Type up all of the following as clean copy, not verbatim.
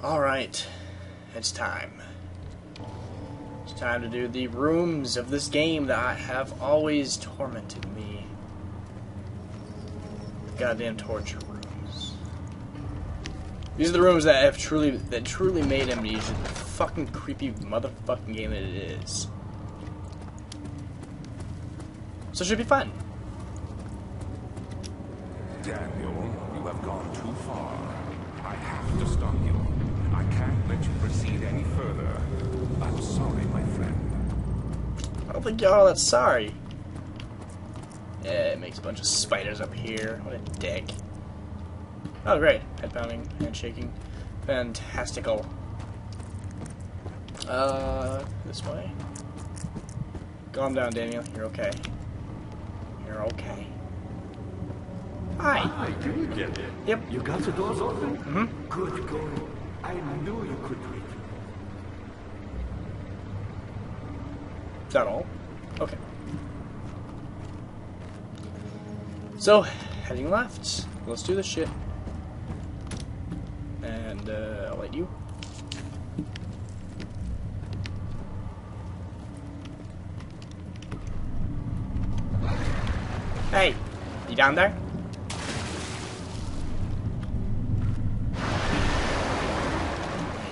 Alright, it's time. It's time to do the rooms of this game that have always tormented me. Goddamn torture rooms. These are the rooms that have truly made Amnesia the fucking creepy motherfucking game that it is. So it should be fun. Daniel, you have gone too far. I have to stop you. I can't let you proceed any further. I'm sorry, my friend. I don't think you're all that sorry. Yeah, it makes a bunch of spiders up here. What a dick. Oh, great. Head pounding, hand shaking. Fantastical. This way. Calm down, Daniel. You're okay. You're okay. Hi. Hi, you again. Yep. You got the doors open? Mm-hmm. Good going. I knew you could do it. Is that all? Okay. So, heading left. Let's do this shit. And, I'll let you. Hey! You down there?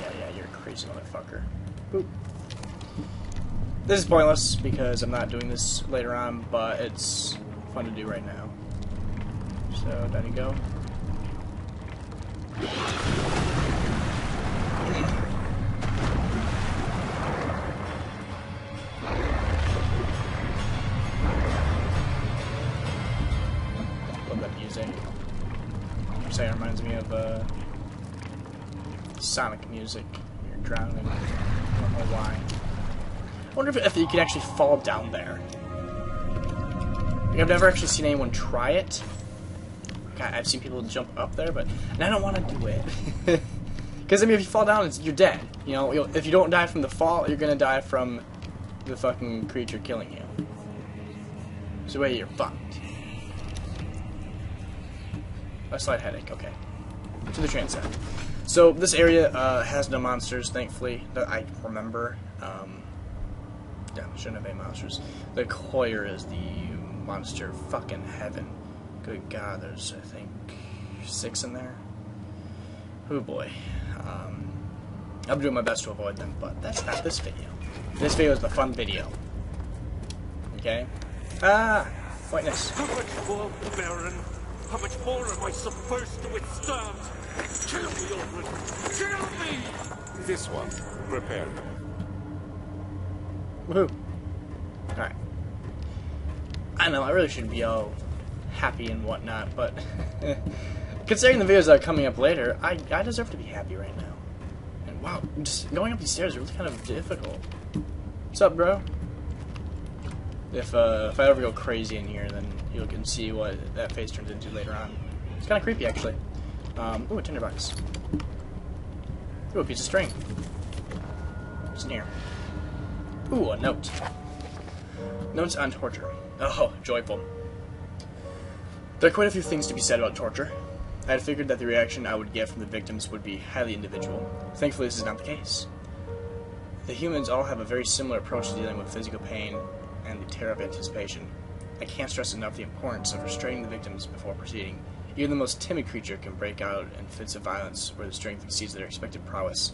Yeah, you're a crazy motherfucker. Boop. This is pointless because I'm not doing this later on, but it's fun to do right now. So, down you go. Love that music. I'm saying it reminds me of Sonic music. You're drowning. I don't know why. I wonder if you could actually fall down there. Like, I've never actually seen anyone try it. Like, I've seen people jump up there, but I don't want to do it. Because, I mean, if you fall down, you're dead. You know, if you don't die from the fall, you're going to die from the fucking creature killing you. So, wait, you're fucked. A slight headache, okay. To the transept. So, this area has no monsters, thankfully, that I remember. Yeah, shouldn't have any monsters. The Coyer is the monster fucking heaven. Good God, there's, I think, 6 in there. Oh boy. I'm doing my best to avoid them, but that's not this video. This video is the fun video. Okay? Ah! Whiteness. How much more, Baron? How much more am I supposed to withstand? Kill me already! Kill me! This one. Prepare. Woohoo. Alright. I know, I really should be all happy and whatnot, but considering the videos that are coming up later, I deserve to be happy right now. And wow, just going up these stairs is really kind of difficult. What's up, bro? If I ever go crazy in here, then you can see what that face turns into later on. It's kind of creepy, actually. Ooh, a tinderbox. Ooh, a piece of string. What's in here? Ooh, a note. Notes on torture. Oh, joyful. There are quite a few things to be said about torture. I had figured that the reaction I would get from the victims would be highly individual. Thankfully, this is not the case. The humans all have a very similar approach to dealing with physical pain and the terror of anticipation. I can't stress enough the importance of restraining the victims before proceeding. Even the most timid creature can break out in fits of violence where the strength exceeds their expected prowess.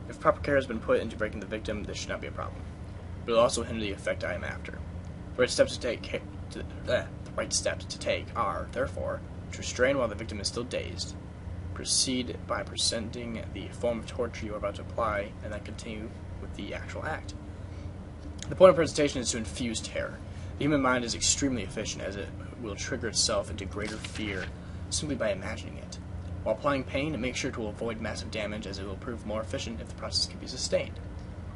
If proper care has been put into breaking the victim, this should not be a problem. But it will also hinder the effect I am after. The right steps to take are, therefore, to restrain while the victim is still dazed, proceed by presenting the form of torture you are about to apply, and then continue with the actual act. The point of presentation is to infuse terror. The human mind is extremely efficient, as it will trigger itself into greater fear simply by imagining it. While applying pain, make sure to avoid massive damage, as it will prove more efficient if the process can be sustained.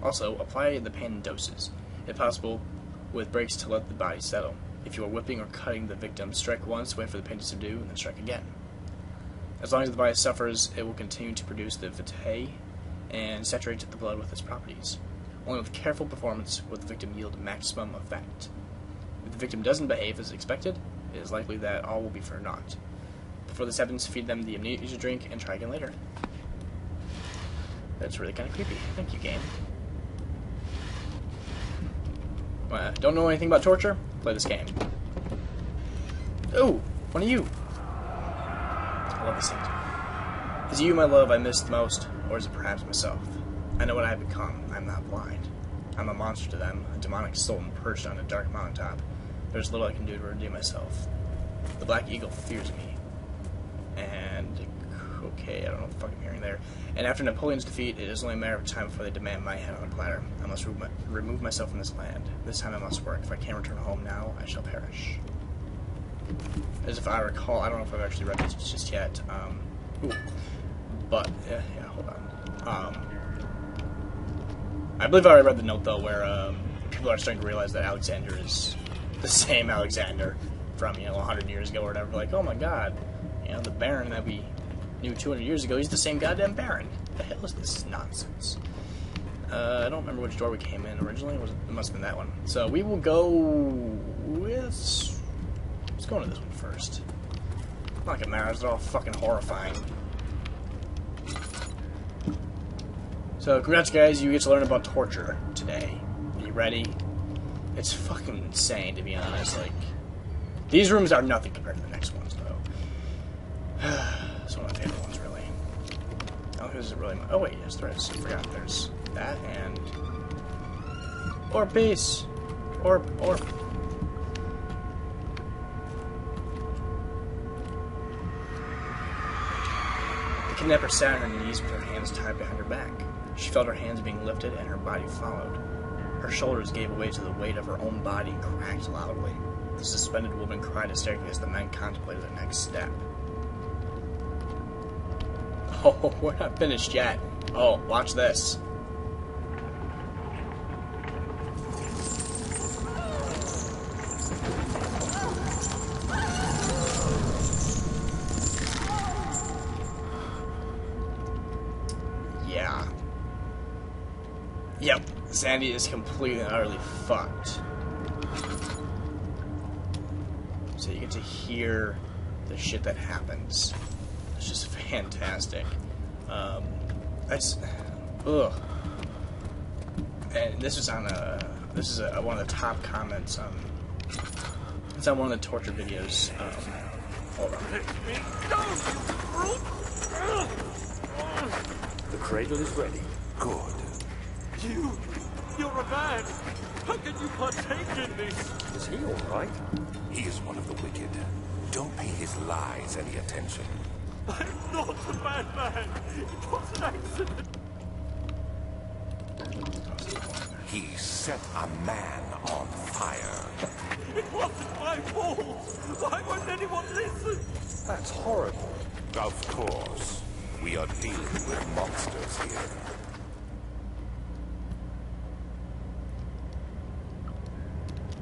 Also, apply the pain in doses, if possible, with breaks to let the body settle. If you are whipping or cutting the victim, strike once, wait for the pain to subdue, and then strike again. As long as the body suffers, it will continue to produce the vitae and saturate the blood with its properties. Only with careful performance will the victim yield maximum effect. If the victim doesn't behave as expected, it is likely that all will be for naught. Before this happens, feed them the amnesia drink and try again later. That's really kind of creepy. Thank you, game. Don't know anything about torture? Play this game. Oh, one of you. I love these things. Is it you, my love, I miss the most, or is it perhaps myself? I know what I have become. I'm not blind. I'm a monster to them, a demonic sultan perched on a dark mountaintop. There's little I can do to redeem myself. The Black Eagle fears me. And... okay, I don't know what the fuck I'm hearing there. And after Napoleon's defeat, it is only a matter of time before they demand my head on a platter. I must remove myself from this land. This time I must work. If I can't return home now, I shall perish. As if I recall, I don't know if I've actually read this just yet. Ooh. But, yeah, hold on. I believe I already read the note, though, where people are starting to realize that Alexander is the same Alexander from, 100 years ago or whatever. Like, oh my god, the Baron that we knew 200 years ago, he's the same goddamn Baron. What the hell is this nonsense? I don't remember which door we came in originally. It must have been that one. So we will go with... let's go into this one first. Not like it matters, they're all fucking horrifying. So, congrats guys, you get to learn about torture today. Are you ready? It's fucking insane, to be honest. Like, these rooms are nothing compared to the next ones, though. It's one of my favorite ones, really. Oh, here's really my... oh, wait, yes, there is. I forgot. There's that and... orb base! Orb. The kidnapper sat on her knees with her hands tied behind her back. She felt her hands being lifted, and her body followed. Her shoulders gave way to the weight of her own body and cracked loudly. The suspended woman cried hysterically as the men contemplated their next step. Oh, we're not finished yet. Oh, watch this. Yeah. Yep, Sandy is completely and utterly fucked. So you get to hear the shit that happens. It's just fantastic. That's... ugh. And this is on one of the top comments. It's on one of the torture videos. Hold on. The cradle is ready. Good. You're a man. How can you partake in this? Is he all right? He is one of the wicked. Don't pay his lies any attention. I'm not a bad man. It was an accident. He set a man on fire. It wasn't my fault. Why won't anyone listen? That's horrible. Of course. We are dealing with monsters here.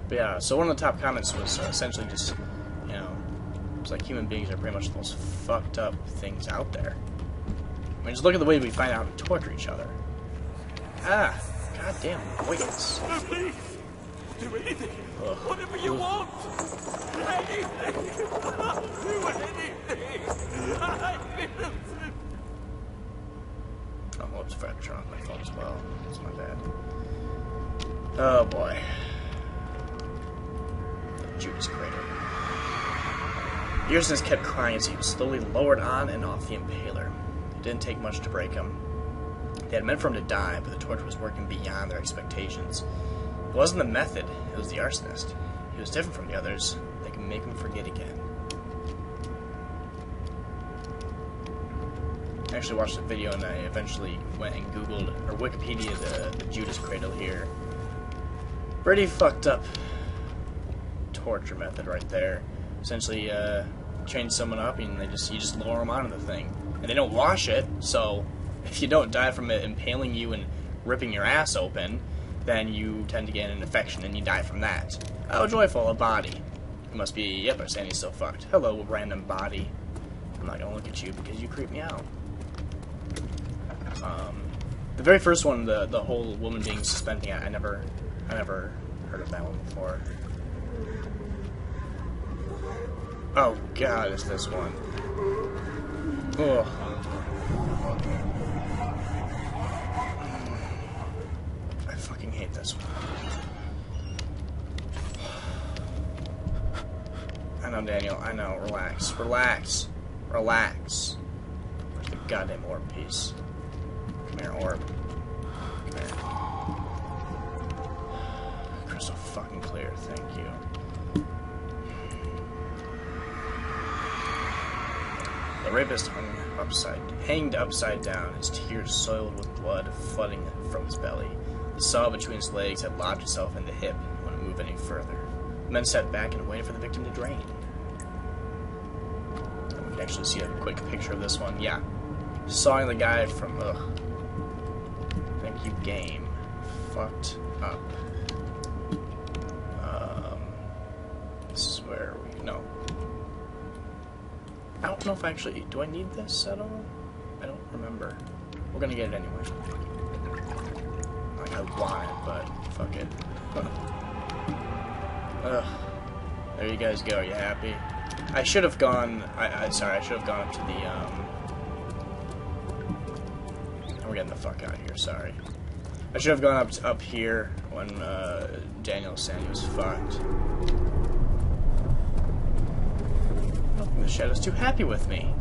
But yeah, so one of the top comments was essentially just, it's like human beings are pretty much the most fucked up things out there. I mean, just look at the way we find out how to torture each other. Ah, goddamn voice. No, please. Do anything. Ugh. Whatever you want. Anything. I'll do anything. I'm innocent. Oh, whoops, I forgot to turn off my phone as well. That's my bad. Oh, boy. The Judas Crater. Earson kept crying as he was slowly lowered on and off the impaler. It didn't take much to break him. They had meant for him to die, but the torture was working beyond their expectations. It wasn't the method, it was the arsonist. He was different from the others. They could make him forget again. I actually watched the video and I eventually went and Googled, or Wikipedia, the Judas Cradle here. Pretty fucked up torture method right there. Essentially, chain someone up and you just lower them onto the thing. And they don't wash it, so if you don't die from it impaling you and ripping your ass open, then you tend to get an infection and you die from that. Oh, joyful, a body. You must be, yep, our Sandy's still fucked. Hello, random body. I'm not gonna look at you because you creep me out. The very first one, the whole woman being suspended, I never heard of that one before. Oh god, it's this one. Ugh. this one. I know, Daniel. I know. Relax. Relax. Relax. Where's the goddamn orb piece? Come here, orb. Come here. Crystal fucking clear. Thank you. The rapist hanged upside down, his tears soiled with blood flooding from his belly. The saw between his legs had lodged itself in the hip and wouldn't move any further. The men sat back and waited for the victim to drain. And we can actually see a quick picture of this one. Yeah. Sawing the guy from... Ugh. Thank you, game. Fucked up. This is where we... No. I don't know if I actually... Do I need this at all? I don't remember. We're gonna get it anyway. Like I want it, but fuck it. Ugh. There you guys go. You happy? I should have gone... Sorry, I should have gone up to the, We're getting the fuck out of here, sorry. I should have gone up here when, Daniel was saying he was fucked. The Shadow's too happy with me.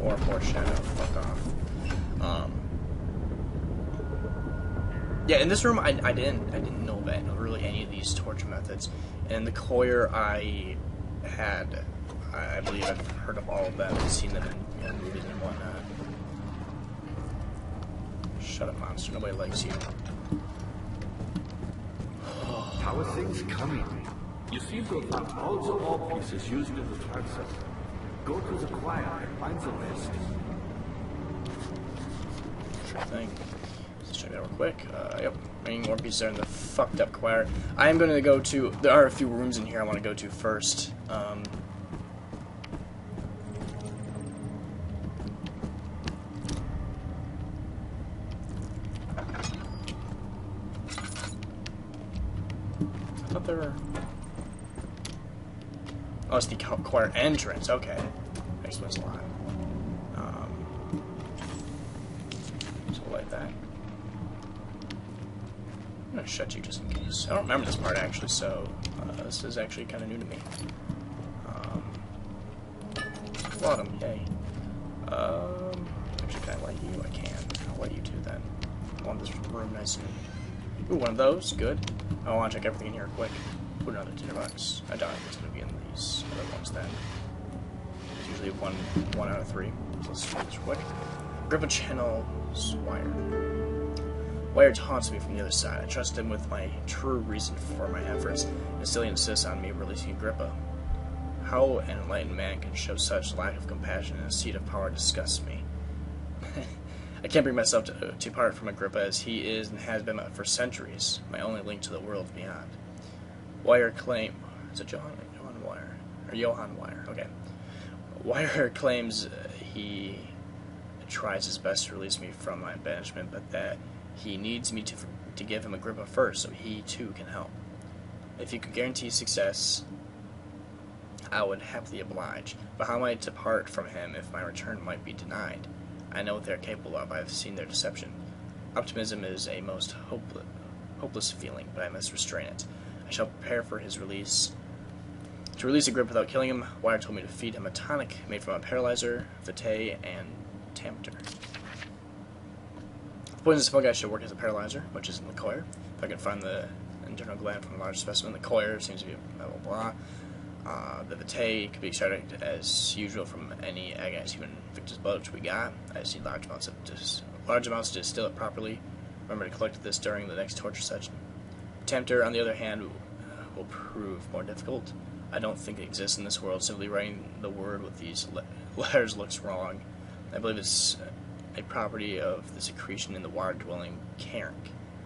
Or poor Shadow, fuck off. Yeah, in this room I didn't know about really any of these torture methods. And the Coyer I believe I've heard of all of them and seen them in movies and whatnot. Shut up, monster, nobody likes you. How are things coming? You seem to have found all the ore pieces used in the transept. Go to the choir and find the rest. Sure thing. Let's check that real quick. Yep. Remaining ore pieces are in the fucked up choir. I am going to go to... There are a few rooms in here I want to go to first. I thought there were... Oh, it's the choir entrance. Okay. Explains a lot. So like that. I'm gonna shut you just in case. I don't remember this part actually, so this is actually kind of new to me. Bottom, yay. Actually, can I light you? I can. I'll light you too then. I want this room nice and... Ooh, one of those. Good. I want to check everything in here quick. Put another $10. I doubt it's going to be in these other ones then. It's usually one out of 3. So let's do this quick. Grippa channels Wire. Wire taunts me from the other side. I trust him with my true reason for my efforts, and still he insists on me releasing Grippa. How an enlightened man can show such lack of compassion in a seat of power disgusts me. I can't bring myself to part from Agrippa, as he is and has been for centuries my only link to the world beyond. Wire claim... Is it Johann Wire? Or Johann Wire, okay. Wire claims he tries his best to release me from my banishment, but that he needs me to give him Agrippa first, so he too can help. If you could guarantee success, I would happily oblige, but how am I to part from him if my return might be denied? I know what they are capable of. I have seen their deception. Optimism is a most hopeless feeling, but I must restrain it. I shall prepare for his release. To release Agrippa without killing him, Wire told me to feed him a tonic made from a paralyzer, vitae, and tempter. The poisonous fungi should work as a paralyzer, which is in the Coyer. If I can find the internal gland from a large specimen, the Coyer seems to be blah blah blah. The vitae could be extracted as usual from any agonized human victim's blood which we got. I just need large amounts to distill it properly. Remember to collect this during the next torture session. Tempter, on the other hand, will prove more difficult. I don't think it exists in this world. Simply writing the word with these letters looks wrong. I believe it's a property of the secretion in the water-dwelling cairn.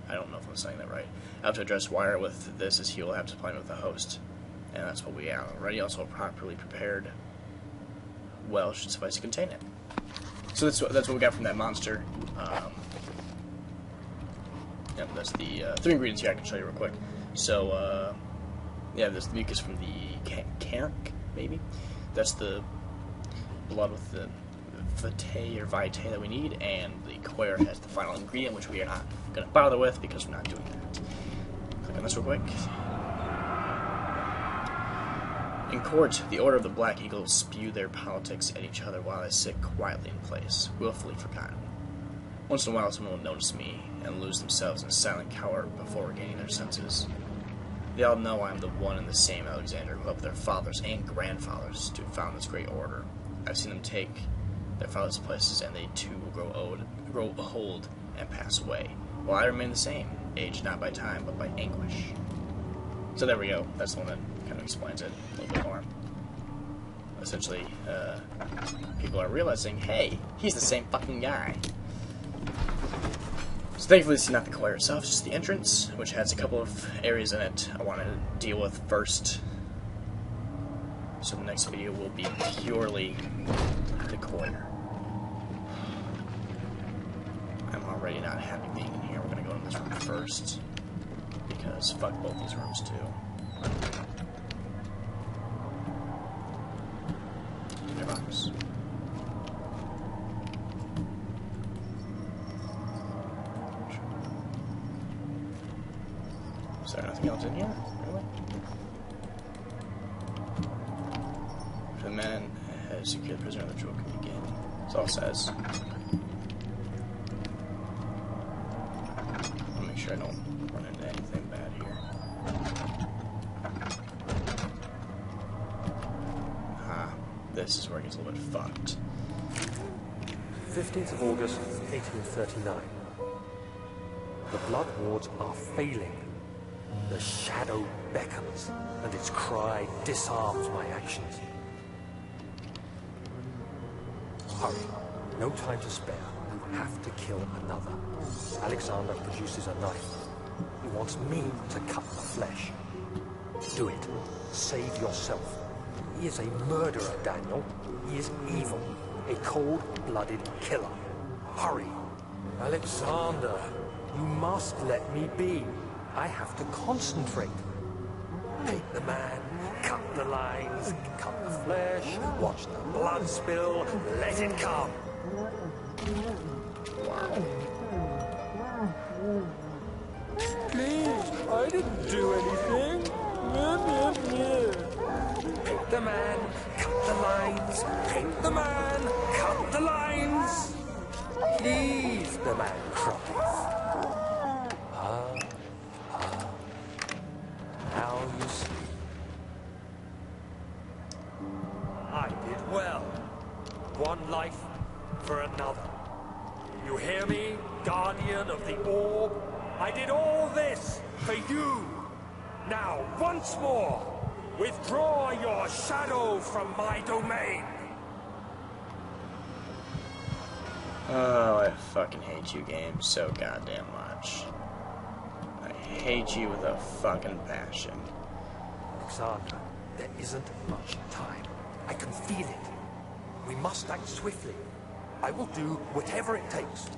I don't know if I'm saying that right. I have to address Wire with this, as he will have to supply me with a host. And that's what we have already. Also, properly prepared well should suffice to contain it. So that's what we got from that monster. Yep, that's the 3 ingredients here I can show you real quick. So, yeah, there's the mucus from the cairn, maybe. That's the blood with the vitae or vitae that we need, and the coir has the final ingredient, which we are not going to bother with because we're not doing that. Click on this real quick. In court, the Order of the Black Eagles spew their politics at each other while I sit quietly in place, willfully forgotten. Once in a while, someone will notice me and lose themselves in a silent cower before regaining their senses. They all know I am the one and the same Alexander who helped their fathers and grandfathers to found this great order. I've seen them take their fathers' places, and they too will grow old and pass away, while I remain the same, aged not by time, but by anguish. So there we go. That's the one that kind of explains it a little bit more. Essentially, people are realizing, hey, he's the same fucking guy. So thankfully, this is not the choir itself, it's just the entrance, which has a couple of areas in it I want to deal with first. So the next video will be purely the choir. I'm already not happy being in here. We're going to go in this room first, because fuck both these rooms too. Box. Is there nothing else in here? Really? The man has secured the prisoner of the jewel can begin. That's all it says. I'll make sure I don't run into anything bad here. This is where it gets a little bit fucked. 15th of August, 1839. The blood wards are failing. The shadow beckons, and its cry disarms my actions. Hurry. No time to spare. You have to kill another. Alexander produces a knife. He wants me to cut the flesh. Do it. Save yourself. He is a murderer, Daniel. He is evil. A cold-blooded killer. Hurry. Alexander, you must let me be. I have to concentrate. Take the man, cut the lines, cut the flesh, watch the blood spill, let it come. Please, I didn't do anything. Take the man, cut the lines. Take the man, cut the lines. Please, the man cries. Now you see. I did well. One life for another. You hear me, guardian of the orb? I did all this for you. Now, once more, withdraw your shadow from my domain. Oh, I fucking hate you, game, so goddamn much. I hate you with a fucking passion. Alexander, there isn't much time. I can feel it. We must act swiftly. I will do whatever it takes.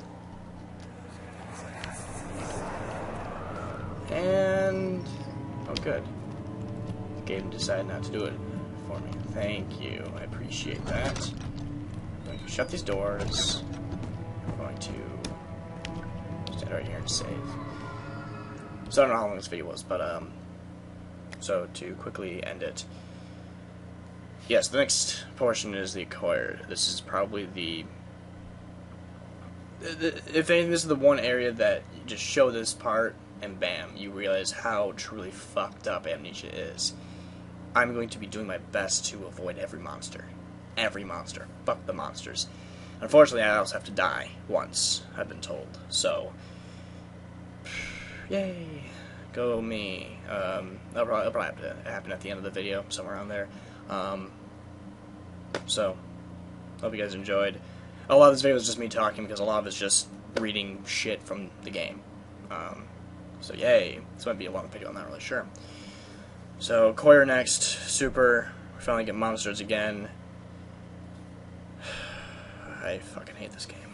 And... oh, good. The game decided not to do it for me. Thank you. I appreciate that. I'm going to shut these doors. I'm going to stand right here and save. So I don't know how long this video was, but, so to quickly end it. Yes, the next portion is the acquired. This is probably the if anything, this is the one area that you just show this part, and bam, you realize how truly fucked up Amnesia is. I'm going to be doing my best to avoid every monster. Every monster. Fuck the monsters. Unfortunately, I also have to die once, I've been told. So, yay. Go me. That'll probably have to happen at the end of the video, somewhere around there. So, hope you guys enjoyed. A lot of this video is just me talking, because a lot of it's just reading shit from the game. So yay. This might be a long video, I'm not really sure. So, Coir next. Super. We finally get monsters again. I fucking hate this game.